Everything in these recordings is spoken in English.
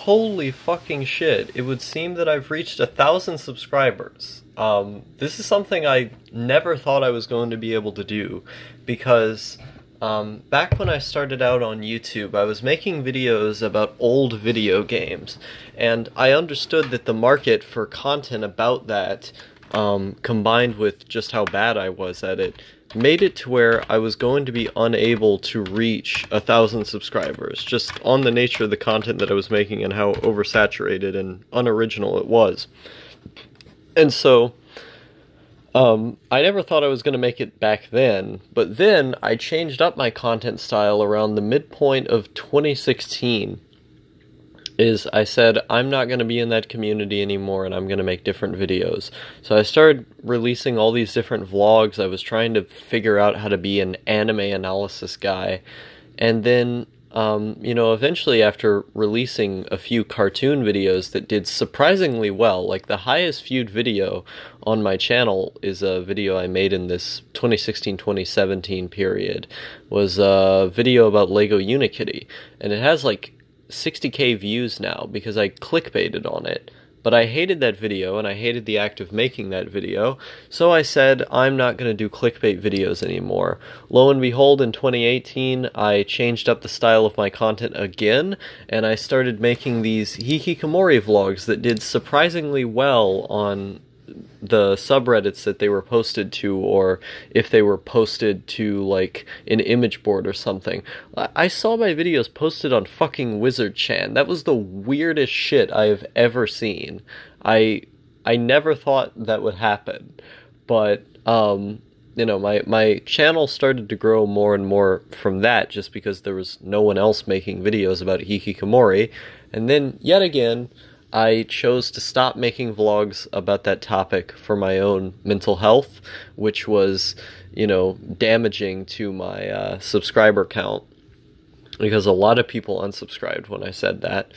Holy fucking shit. It would seem that I've reached 1,000 subscribers. This is something I never thought I was going to be able to do, because back when I started out on YouTube, I was making videos about old video games, and I understood that the market for content about that, combined with just how bad I was at it, made it to where I was going to be unable to reach 1,000 subscribers, just on the nature of the content that I was making and how oversaturated and unoriginal it was. And so, I never thought I was going to make it back then, but then I changed up my content style around the midpoint of 2016. I said, I'm not going to be in that community anymore, and I'm going to make different videos. So I started releasing all these different vlogs. I was trying to figure out how to be an anime analysis guy. And then, eventually after releasing a few cartoon videos that did surprisingly well, like the highest viewed video on my channel is a video I made in this 2016-2017 period, was a video about Lego Unikitty. And it has like 60k views now because I clickbaited on it. But I hated that video, and I hated the act of making that video, so I said, I'm not going to do clickbait videos anymore. Lo and behold, in 2018, I changed up the style of my content again, and I started making these Hikikomori vlogs that did surprisingly well on the subreddits that they were posted to, or if they were posted to, like, an image board or something. I saw my videos posted on fucking Wizard-chan. That was the weirdest shit I have ever seen. I never thought that would happen, but, my channel started to grow more and more from that, just because there was no one else making videos about Hikikomori, and then, yet again, I chose to stop making vlogs about that topic for my own mental health, which was, damaging to my subscriber count, because a lot of people unsubscribed when I said that,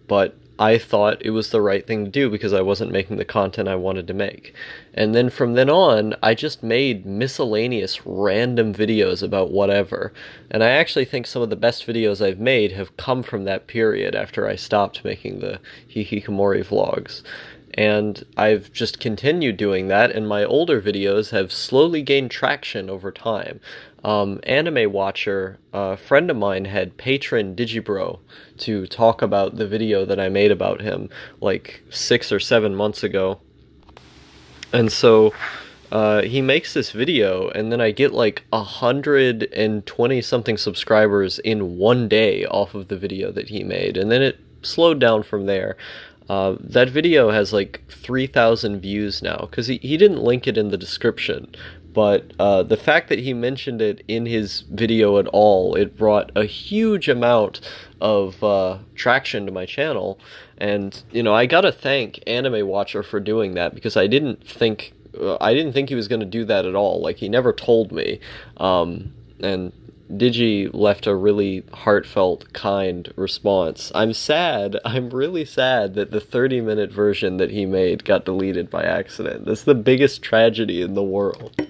but I thought it was the right thing to do because I wasn't making the content I wanted to make. And then from then on, I just made miscellaneous random videos about whatever. And I actually think some of the best videos I've made have come from that period after I stopped making the Hikikomori vlogs. And I've just continued doing that, and my older videos have slowly gained traction over time. Anime Watcher, a friend of mine, had patroned Digibro to talk about the video that I made about him like 6 or 7 months ago. And so he makes this video, and then I get like 120 something subscribers in one day off of the video that he made, and then it slowed down from there. That video has like 3,000 views now, because he didn't link it in the description, but the fact that he mentioned it in his video at all, it brought a huge amount of traction to my channel. And, I gotta thank Anime Watcher for doing that, because I didn't think he was going to do that at all. Like, he never told me, and Digi left a really heartfelt, kind response. I'm really sad that the 30-minute version that he made got deleted by accident. That's the biggest tragedy in the world.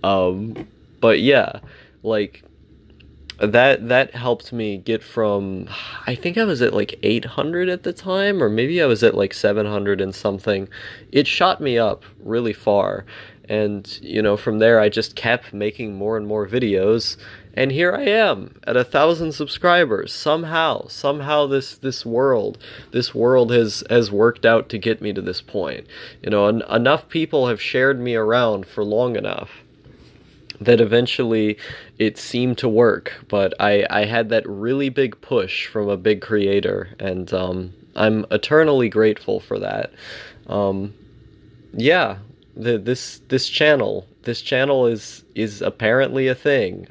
But yeah, like, that helped me get from, I think I was at like 800 at the time, or maybe I was at like 700 and something. It shot me up really far. And, from there I just kept making more and more videos, and here I am at 1,000 subscribers. Somehow this world has worked out to get me to this point. Enough people have shared me around for long enough that eventually it seemed to work, but I had that really big push from a big creator, and I'm eternally grateful for that. Yeah. This channel is apparently a thing.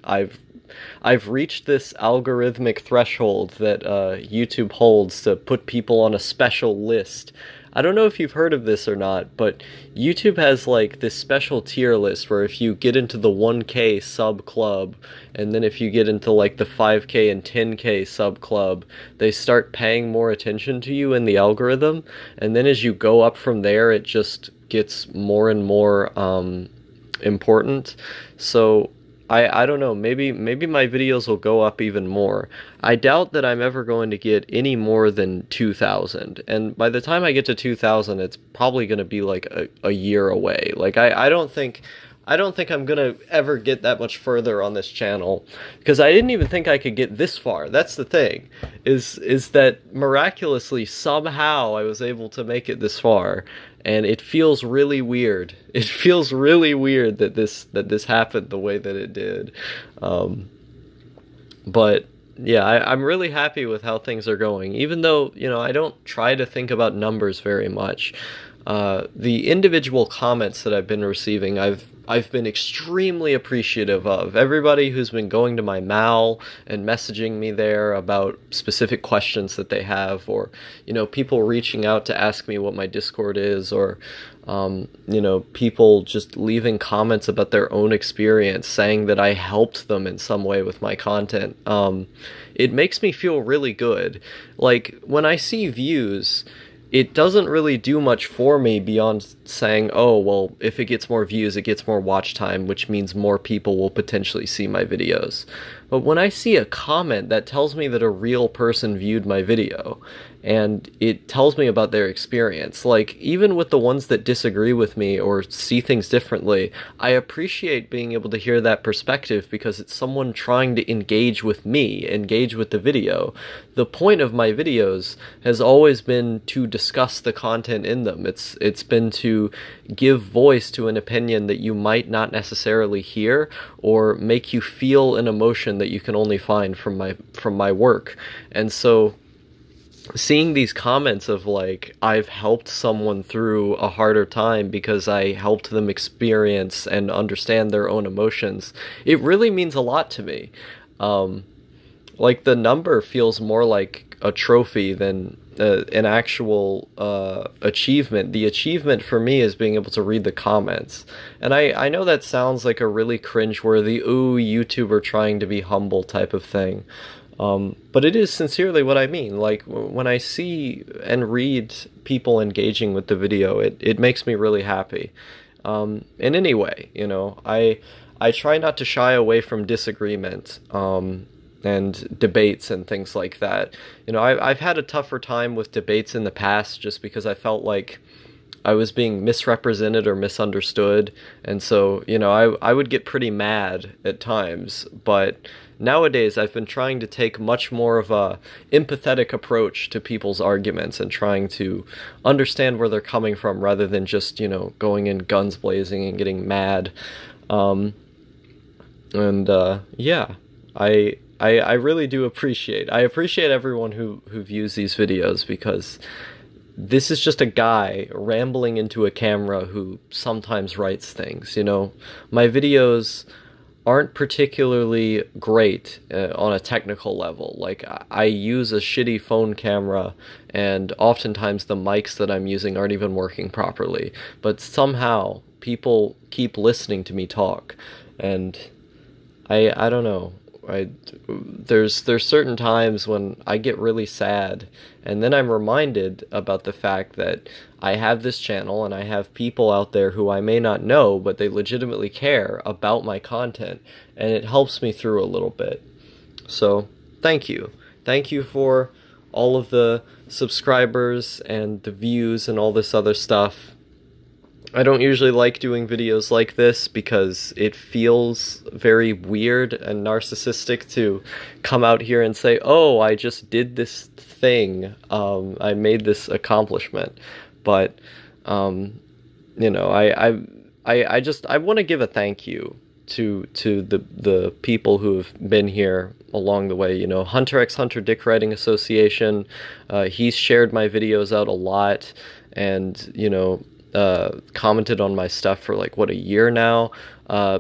I've reached this algorithmic threshold that YouTube holds to put people on a special list. I don't know if you've heard of this or not, but YouTube has like this special tier list where if you get into the 1K sub club, and then if you get into like the 5K and 10K sub club, they start paying more attention to you in the algorithm, and then as you go up from there, it just gets more and more important. So I don't know, maybe my videos will go up even more. I doubt that I'm ever going to get any more than 2,000. And by the time I get to 2,000, it's probably going to be like a year away. Like I don't think I'm gonna ever get that much further on this channel, because I didn't even think I could get this far. That's the thing, is that miraculously somehow I was able to make it this far, and it feels really weird. It feels really weird that this happened the way that it did. But yeah, I'm really happy with how things are going, even though, you know, I don't try to think about numbers very much. The individual comments that I've been receiving, I've been extremely appreciative of. Everybody who's been going to my Mal and messaging me there about specific questions that they have, or, you know, people reaching out to ask me what my Discord is, or, you know, people just leaving comments about their own experience, saying that I helped them in some way with my content. It makes me feel really good. Like, when I see views, it doesn't really do much for me beyond saying, oh, well, if it gets more views, it gets more watch time, which means more people will potentially see my videos. But when I see a comment that tells me that a real person viewed my video, and it tells me about their experience, like, even with the ones that disagree with me or see things differently, I appreciate being able to hear that perspective, because it's someone trying to engage with me, engage with the video. The point of my videos has always been to discuss the content in them. It's been to give voice to an opinion that you might not necessarily hear, or make you feel an emotion that you can only find from my work. And so seeing these comments of, like, I've helped someone through a harder time because I helped them experience and understand their own emotions, it really means a lot to me. Like, the number feels more like a trophy than an actual achievement. The achievement for me is being able to read the comments. And I know that sounds like a really cringeworthy, ooh, YouTuber trying to be humble type of thing. But it is sincerely what I mean. Like, when I see and read people engaging with the video, it makes me really happy. In any way, you know, I try not to shy away from disagreement, and debates and things like that. You know, I've had a tougher time with debates in the past, just because I felt like I was being misrepresented or misunderstood, and so, you know, I would get pretty mad at times. But nowadays I've been trying to take much more of a empathetic approach to people's arguments, and trying to understand where they're coming from, rather than just, you know, going in guns blazing and getting mad. Yeah, I really do appreciate everyone who views these videos, because this is just a guy rambling into a camera who sometimes writes things, you know. My videos aren't particularly great on a technical level. Like, I use a shitty phone camera, and oftentimes the mics that I'm using aren't even working properly. But somehow people keep listening to me talk, and I don't know. There's certain times when I get really sad, and then I'm reminded about the fact that I have this channel, and I have people out there who I may not know, but they legitimately care about my content, and it helps me through a little bit. So, thank you. Thank you for all of the subscribers and the views and all this other stuff. I don't usually like doing videos like this, because it feels very weird and narcissistic to come out here and say, oh, I just did this thing, I made this accomplishment. But, you know, I want to give a thank you to the people who have been here along the way. You know, Hunter x Hunter Dick Writing Association, he's shared my videos out a lot, and, you know, commented on my stuff for, like, what, a year now.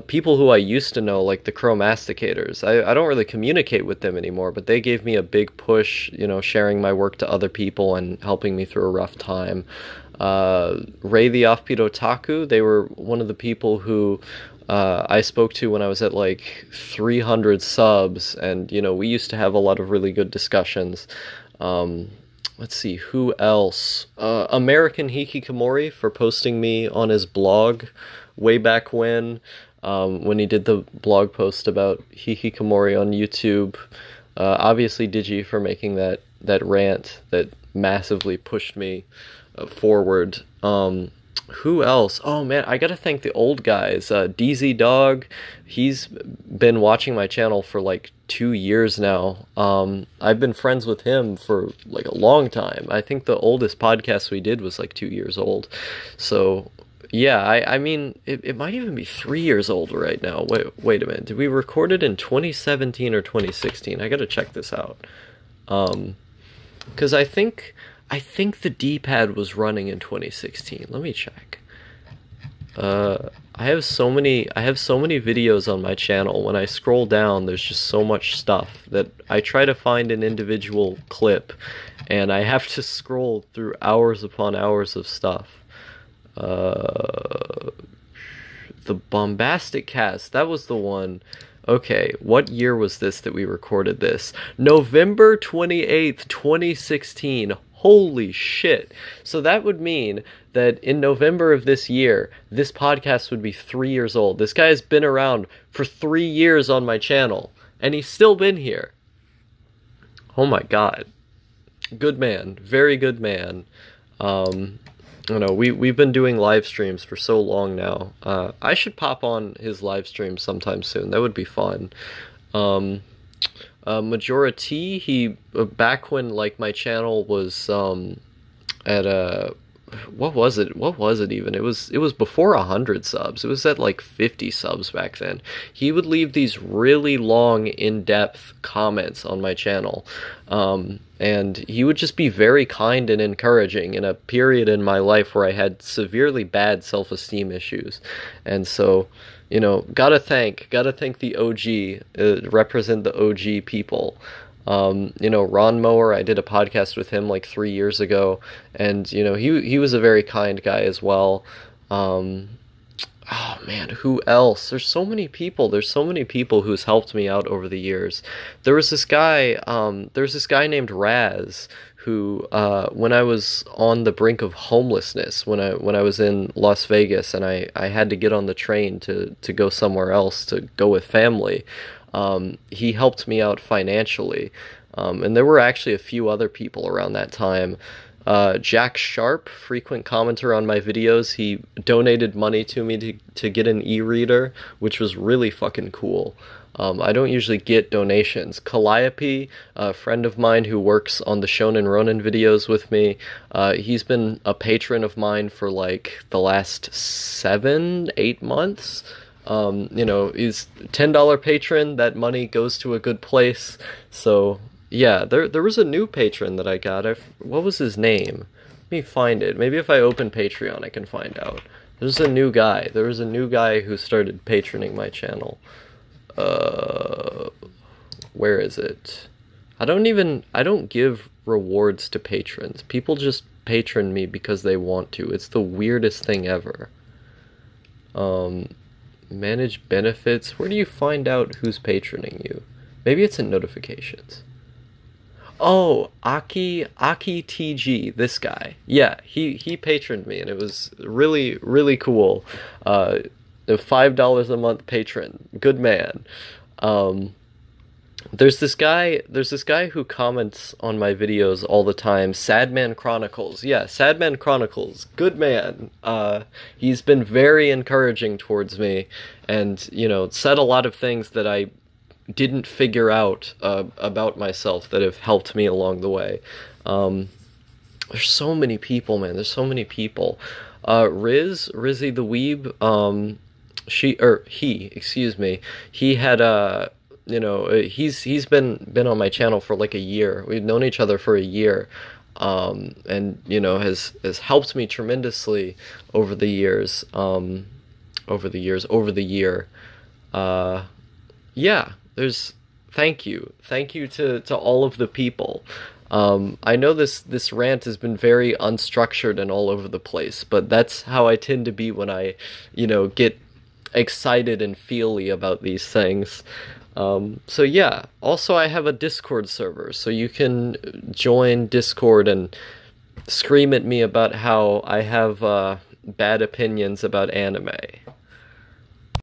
People who I used to know, like the Chromasticators, I don't really communicate with them anymore, but they gave me a big push, you know, sharing my work to other people and helping me through a rough time. Ray the Offbeat Otaku, they were one of the people who I spoke to when I was at, like, 300 subs, and, you know, we used to have a lot of really good discussions. Let's see, who else? American Hikikomori, for posting me on his blog way back when. when he did the blog post about Hikikomori on YouTube. Obviously Digi for making that rant that massively pushed me forward. Who else? Oh man, I gotta thank the old guys. DZ Dog, he's been watching my channel for like 2 years now. I've been friends with him for like a long time. I think the oldest podcast we did was like 2 years old. So yeah, I mean, it might even be 3 years old right now. Wait a minute. Did we record it in 2017 or 2016? I gotta check this out. Because I think the D-pad was running in 2016. Let me check. I have so many videos on my channel. When I scroll down, there's just so much stuff that I try to find an individual clip, and I have to scroll through hours upon hours of stuff. The Bombastic Cast, that was the one. Okay, what year was this that we recorded this? November 28th, 2016. Holy shit. So that would mean that in November of this year, this podcast would be 3 years old. This guy has been around for 3 years on my channel, and he's still been here. Oh my god. Good man. Very good man. I don't know, we've been doing live streams for so long now. I should pop on his live stream sometime soon. That would be fun. Majority, he back when like my channel was at what was it even? It was before 100 subs. It was at like 50 subs back then. He would leave these really long, in-depth comments on my channel. And he would just be very kind and encouraging in a period in my life where I had severely bad self-esteem issues. And so, you know, gotta thank the OG, represent the OG people. You know, Ron Mower, I did a podcast with him like 3 years ago, and, you know, he was a very kind guy as well. Oh man, who else? There's so many people who's helped me out over the years. There was this guy named Raz, who, when I was on the brink of homelessness, when I was in Las Vegas and I had to get on the train to go somewhere else to go with family, he helped me out financially. And there were actually a few other people around that time. Jack Sharp, frequent commenter on my videos, he donated money to me to get an e-reader, which was really fucking cool. I don't usually get donations. Calliope, a friend of mine who works on the Shonen Ronin videos with me, he's been a patron of mine for like the last 7-8 months. You know, he's $10 patron, that money goes to a good place. So yeah, there was a new patron that I got. What was his name? Let me find it. Maybe if I open Patreon I can find out. There's a new guy. There was a new guy who started patroning my channel. Where is it? I don't give rewards to patrons. People just patron me because they want to. It's the weirdest thing ever. Manage benefits. Where do you find out who's patroning you? Maybe it's in notifications. Oh, Aki TG, this guy. Yeah, he patroned me, and it was really, really cool. A $5 a month patron. Good man. There's this guy who comments on my videos all the time. Sadman Chronicles. Yeah, Sadman Chronicles. Good man. He's been very encouraging towards me, and, you know, said a lot of things that I didn't figure out about myself that have helped me along the way. There's so many people, man. There's so many people. Rizzy the Weeb, he had you know, he's been on my channel for like a year. We've known each other for a year, and, you know, has helped me tremendously over the years. Over the year. Yeah. Thank you to all of the people. I know this rant has been very unstructured and all over the place, but that's how I tend to be when I, you know, get excited and feely about these things. So yeah, also I have a Discord server, so you can join Discord and scream at me about how I have bad opinions about anime.